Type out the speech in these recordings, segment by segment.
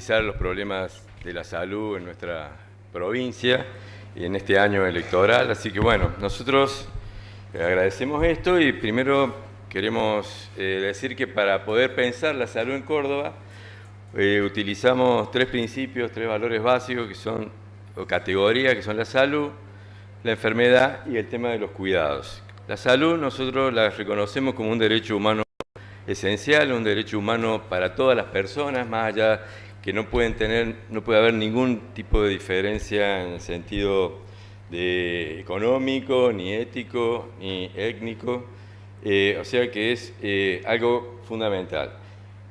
analizar los problemas de la salud en nuestra provincia en este año electoral. Así que bueno, nosotros agradecemos esto y primero queremos decir que para poder pensar la salud en Córdoba utilizamos tres principios, tres valores básicos que son, o categorías, que son la salud, la enfermedad y el tema de los cuidados. La salud nosotros la reconocemos como un derecho humano esencial, un derecho humano para todas las personas, más allá que no puede haber ningún tipo de diferencia en el sentido económico, ni ético, ni étnico, o sea que es algo fundamental,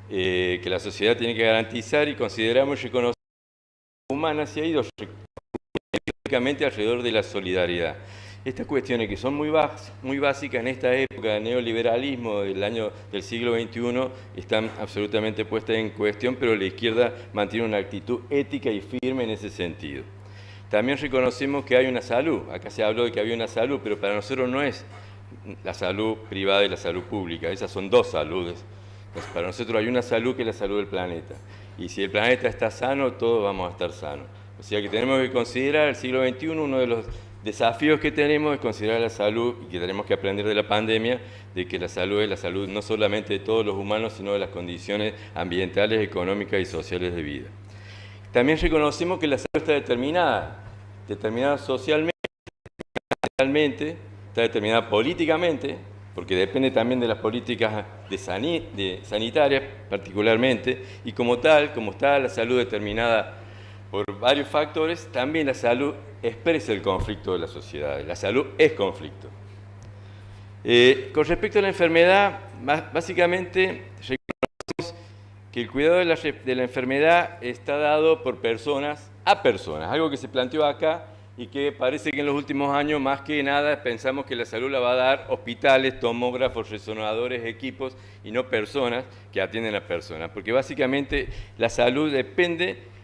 que la sociedad tiene que garantizar y consideramos y reconocer que la humana se ha ido únicamente alrededor de la solidaridad. Estas cuestiones que son muy básicas en esta época del neoliberalismo del siglo XXI están absolutamente puestas en cuestión, pero la izquierda mantiene una actitud ética y firme en ese sentido. También reconocemos que hay una salud. Acá se habló de que había una salud, pero para nosotros no es la salud privada y la salud pública. Esas son dos saludes. Entonces, para nosotros hay una salud que es la salud del planeta. Y si el planeta está sano, todos vamos a estar sanos. O sea que tenemos que considerar el siglo XXI, uno de los desafíos que tenemos es considerar la salud, y que tenemos que aprender de la pandemia, de que la salud es la salud no solamente de todos los humanos, sino de las condiciones ambientales, económicas y sociales de vida. También reconocemos que la salud está determinada socialmente, está determinada políticamente, porque depende también de las políticas sanitarias particularmente, y como tal, como está la salud determinada por varios factores, también la salud expresa el conflicto de la sociedad. La salud es conflicto. Con respecto a la enfermedad, básicamente reconocemos que el cuidado de la enfermedad está dado por personas a personas, algo que se planteó acá y que parece que en los últimos años más que nada pensamos que la salud la va a dar hospitales, tomógrafos, resonadores, equipos y no personas que atienden a personas, porque básicamente la salud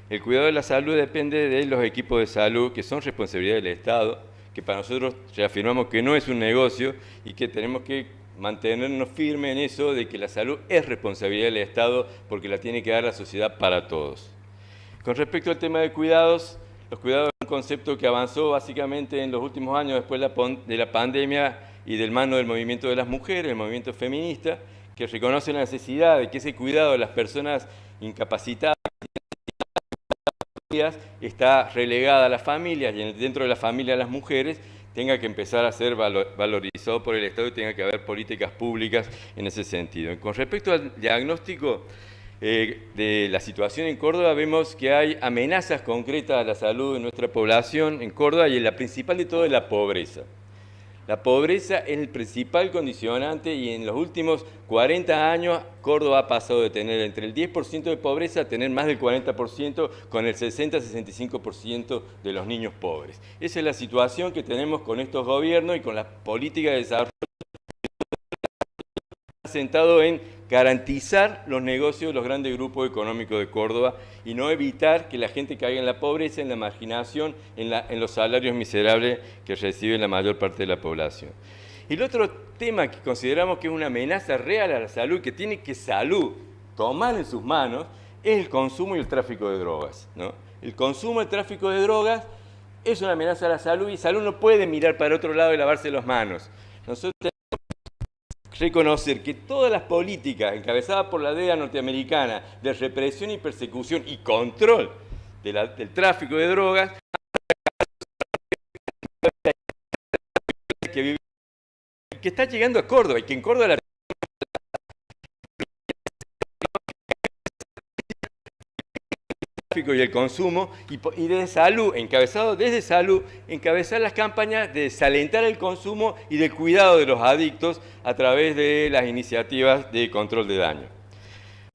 el cuidado de la salud depende de los equipos de salud que son responsabilidad del Estado, que para nosotros reafirmamos que no es un negocio y que tenemos que mantenernos firmes en eso de que la salud es responsabilidad del Estado porque la tiene que dar la sociedad para todos. Con respecto al tema de cuidados, los cuidados es un concepto que avanzó básicamente en los últimos años después de la pandemia y del mano del movimiento de las mujeres, el movimiento feminista, que reconoce la necesidad de que ese cuidado de las personas incapacitadas está relegada a las familias y dentro de la familia a las mujeres tenga que empezar a ser valorizado por el Estado y tenga que haber políticas públicas en ese sentido. Con respecto al diagnóstico de la situación en Córdoba, vemos que hay amenazas concretas a la salud de nuestra población en Córdoba y la principal de todo es la pobreza. La pobreza es el principal condicionante y en los últimos 40 años Córdoba ha pasado de tener entre el 10% de pobreza a tener más del 40% con el 60-65% de los niños pobres. Esa es la situación que tenemos con estos gobiernos y con las políticas de desarrollo sentado en garantizar los negocios de los grandes grupos económicos de Córdoba y no evitar que la gente caiga en la pobreza, en la marginación, en los salarios miserables que recibe la mayor parte de la población. Y el otro tema que consideramos que es una amenaza real a la salud, que tiene que salud tomar en sus manos, es el consumo y el tráfico de drogas, ¿no? El consumo y el tráfico de drogas es una amenaza a la salud y salud no puede mirar para otro lado y lavarse las manos. Nosotros reconocer que todas las políticas encabezadas por la DEA norteamericana de represión y persecución y control del tráfico de drogas que está llegando a Córdoba y que en Córdoba la y el consumo y desde salud, encabezar las campañas de desalentar el consumo y del cuidado de los adictos a través de las iniciativas de control de daño.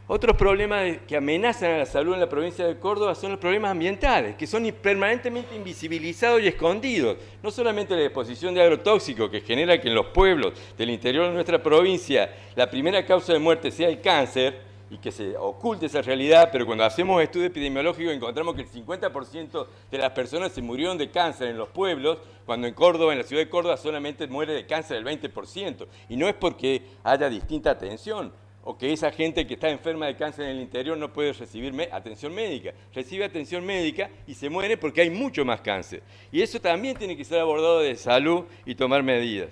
Otros problemas que amenazan a la salud en la provincia de Córdoba son los problemas ambientales, que son permanentemente invisibilizados y escondidos. No solamente la exposición de agrotóxicos, que genera que en los pueblos del interior de nuestra provincia la primera causa de muerte sea el cáncer, y que se oculte esa realidad, pero cuando hacemos estudios epidemiológicos encontramos que el 50% de las personas se murieron de cáncer en los pueblos, cuando en Córdoba, en la ciudad de Córdoba, solamente muere de cáncer el 20%. Y no es porque haya distinta atención o que esa gente que está enferma de cáncer en el interior no puede recibir atención médica. Recibe atención médica y se muere porque hay mucho más cáncer. Y eso también tiene que ser abordado de salud y tomar medidas.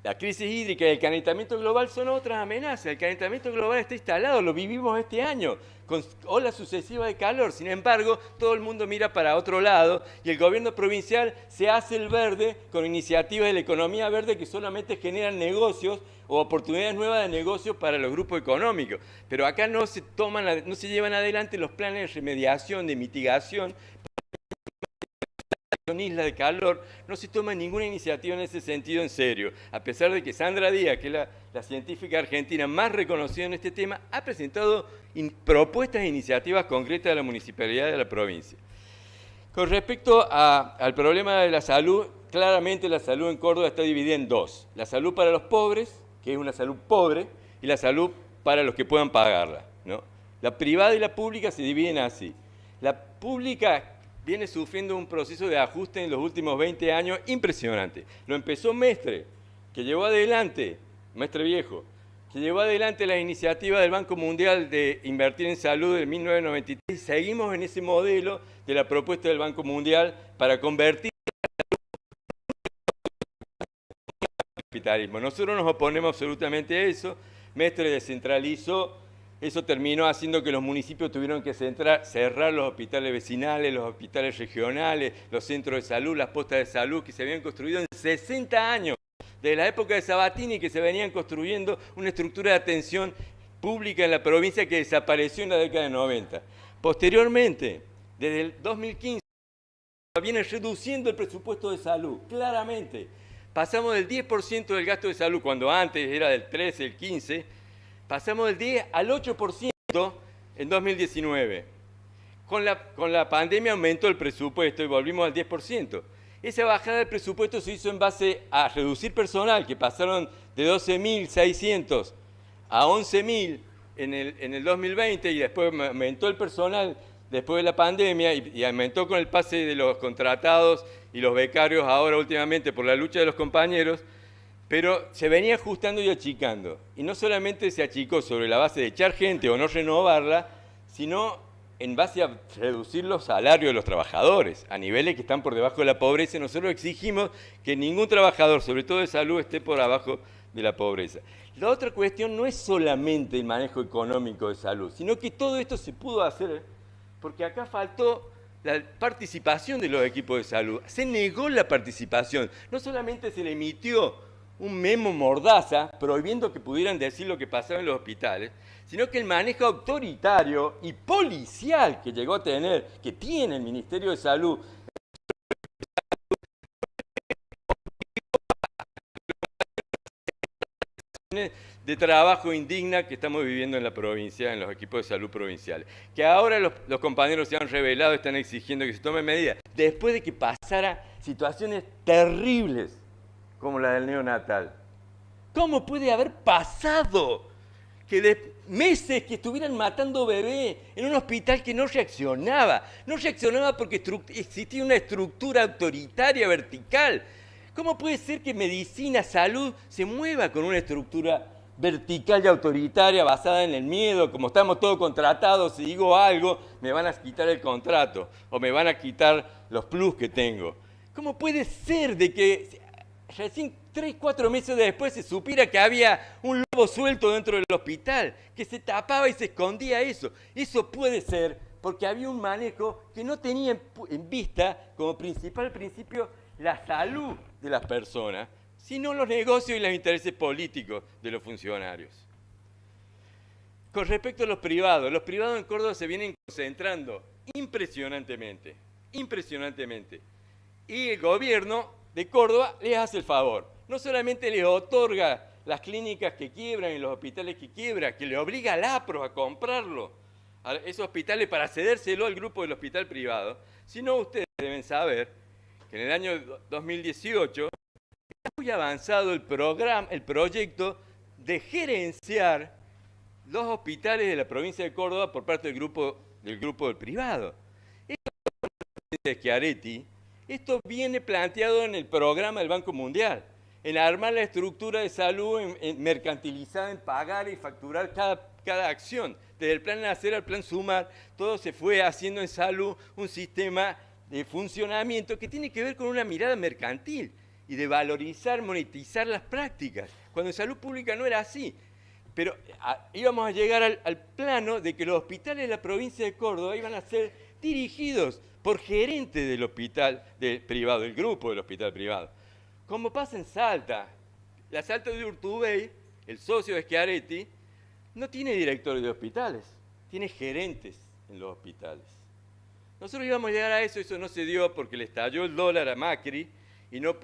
La crisis hídrica y el calentamiento global son otras amenazas. El calentamiento global está instalado, lo vivimos este año, con olas sucesivas de calor. Sin embargo, todo el mundo mira para otro lado y el gobierno provincial se hace el verde con iniciativas de la economía verde que solamente generan negocios o oportunidades nuevas de negocios para los grupos económicos. Pero acá no se llevan adelante los planes de remediación, de mitigación, isla de calor, no se toma ninguna iniciativa en ese sentido en serio, a pesar de que Sandra Díaz, que es la científica argentina más reconocida en este tema, ha presentado propuestas e iniciativas concretas de la municipalidad de la provincia. Con respecto al problema de la salud, claramente la salud en Córdoba está dividida en dos: la salud para los pobres, que es una salud pobre, y la salud para los que puedan pagarla, ¿no? La privada y la pública se dividen así. La pública viene sufriendo un proceso de ajuste en los últimos 20 años impresionante. Lo empezó Mestre, que llevó adelante, Mestre Viejo, que llevó adelante la iniciativa del Banco Mundial de invertir en salud en 1993, y seguimos en ese modelo de la propuesta del Banco Mundial para convertir el capitalismo. Nosotros nos oponemos absolutamente a eso. Mestre descentralizó. Eso terminó haciendo que los municipios tuvieron que cerrar los hospitales vecinales, los hospitales regionales, los centros de salud, las postas de salud que se habían construido en 60 años, desde la época de Sabatini, que se venían construyendo una estructura de atención pública en la provincia que desapareció en la década de 90. Posteriormente, desde el 2015, viene reduciendo el presupuesto de salud, claramente. Pasamos del 10% del gasto de salud, cuando antes era del 13, el 15%, pasamos del 10 al 8% en 2019. Con la pandemia aumentó el presupuesto y volvimos al 10%. Esa bajada del presupuesto se hizo en base a reducir personal, que pasaron de 12.600 a 11.000 en el 2020, y después aumentó el personal después de la pandemia y aumentó con el pase de los contratados y los becarios ahora últimamente por la lucha de los compañeros. Pero se venía ajustando y achicando. Y no solamente se achicó sobre la base de echar gente o no renovarla, sino en base a reducir los salarios de los trabajadores a niveles que están por debajo de la pobreza. Nosotros exigimos que ningún trabajador, sobre todo de salud, esté por abajo de la pobreza. La otra cuestión no es solamente el manejo económico de salud, sino que todo esto se pudo hacer porque acá faltó la participación de los equipos de salud. Se negó la participación. No solamente se le emitió un memo mordaza prohibiendo que pudieran decir lo que pasaba en los hospitales, sino que el manejo autoritario y policial que llegó a tener, que tiene el Ministerio de Salud, de trabajo indigna que estamos viviendo en la provincia, en los equipos de salud provinciales. Que ahora los compañeros se han revelado, están exigiendo que se tomen medidas, después de que pasara situaciones terribles como la del neonatal. ¿Cómo puede haber pasado que de meses que estuvieran matando bebés en un hospital que no reaccionaba? No reaccionaba porque existía una estructura autoritaria vertical. ¿Cómo puede ser que medicina, salud, se mueva con una estructura vertical y autoritaria basada en el miedo? Como estamos todos contratados, si digo algo, me van a quitar el contrato o me van a quitar los plus que tengo. ¿Cómo puede ser de que recién 3, 4 meses después se supiera que había un lobo suelto dentro del hospital, que se tapaba y se escondía eso? Eso puede ser porque había un manejo que no tenía en vista como principal principio la salud de las personas, sino los negocios y los intereses políticos de los funcionarios. Con respecto a los privados en Córdoba se vienen concentrando impresionantemente. Y el gobierno de Córdoba les hace el favor. No solamente les otorga las clínicas que quiebran y los hospitales que quiebran, que le obliga al APRO a comprarlo, a esos hospitales para cedérselo al grupo del hospital privado, sino ustedes deben saber que en el año 2018 está muy avanzado el proyecto de gerenciar los hospitales de la provincia de Córdoba por parte del grupo del privado. Esto de Schiaretti, esto viene planteado en el programa del Banco Mundial. en armar la estructura de salud mercantilizada, en pagar y facturar cada acción. Desde el plan Nacer al plan Sumar, todo se fue haciendo en salud un sistema de funcionamiento que tiene que ver con una mirada mercantil y de valorizar, monetizar las prácticas, cuando en salud pública no era así. Pero íbamos a llegar al plano de que los hospitales de la provincia de Córdoba iban a ser dirigidos por gerentes del hospital privado, del grupo del hospital privado. Como pasa en Salta. La Salta de Urtubey, el socio de Schiaretti, no tiene directores de hospitales, tiene gerentes en los hospitales. Nosotros íbamos a llegar a eso no se dio porque le estalló el dólar a Macri y no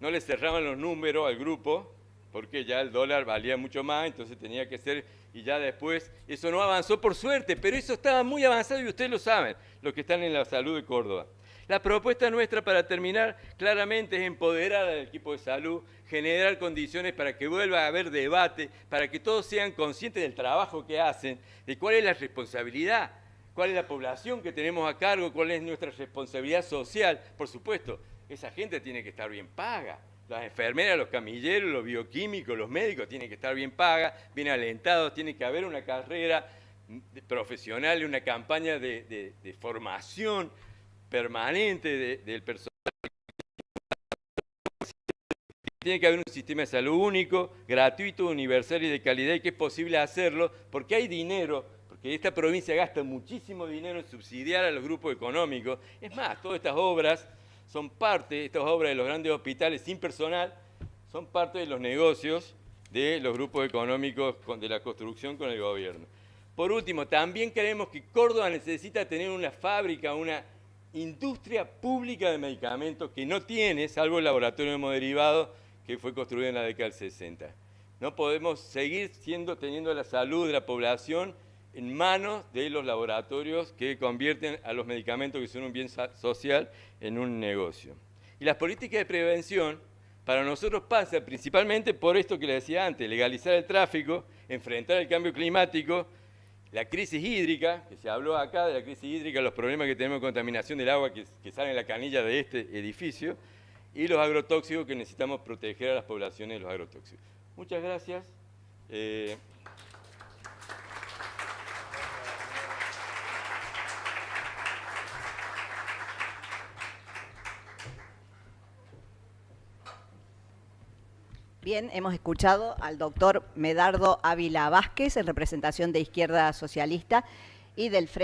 le cerraban los números al grupo, porque ya el dólar valía mucho más, entonces tenía que ser, y ya después, eso no avanzó por suerte, pero eso estaba muy avanzado y ustedes lo saben, los que están en la salud de Córdoba. La propuesta nuestra, para terminar, claramente es empoderar al equipo de salud, generar condiciones para que vuelva a haber debate, para que todos sean conscientes del trabajo que hacen, de cuál es la responsabilidad, cuál es la población que tenemos a cargo, cuál es nuestra responsabilidad social. Por supuesto, esa gente tiene que estar bien paga. Las enfermeras, los camilleros, los bioquímicos, los médicos tienen que estar bien pagas, bien alentados, tiene que haber una carrera profesional, una campaña de formación permanente del personal. Tiene que haber un sistema de salud único, gratuito, universal y de calidad, y que es posible hacerlo porque hay dinero, porque esta provincia gasta muchísimo dinero en subsidiar a los grupos económicos. Es más, todas estas obras son parte, estas obras de los grandes hospitales sin personal, son parte de los negocios de los grupos económicos de la construcción con el gobierno. Por último, también creemos que Córdoba necesita tener una fábrica, una industria pública de medicamentos que no tiene, salvo el laboratorio de hemoderivados que fue construido en la década del 60. No podemos seguir teniendo la salud de la población en manos de los laboratorios que convierten a los medicamentos, que son un bien social, en un negocio. Y las políticas de prevención para nosotros pasan principalmente por esto que les decía antes: legalizar el tráfico, enfrentar el cambio climático, la crisis hídrica, que se habló acá de la crisis hídrica, los problemas que tenemos de contaminación del agua que sale en la canilla de este edificio, y los agrotóxicos, que necesitamos proteger a las poblaciones de los agrotóxicos. Muchas gracias. Bien, hemos escuchado al doctor Medardo Ávila Vázquez en representación de Izquierda Socialista y del Frente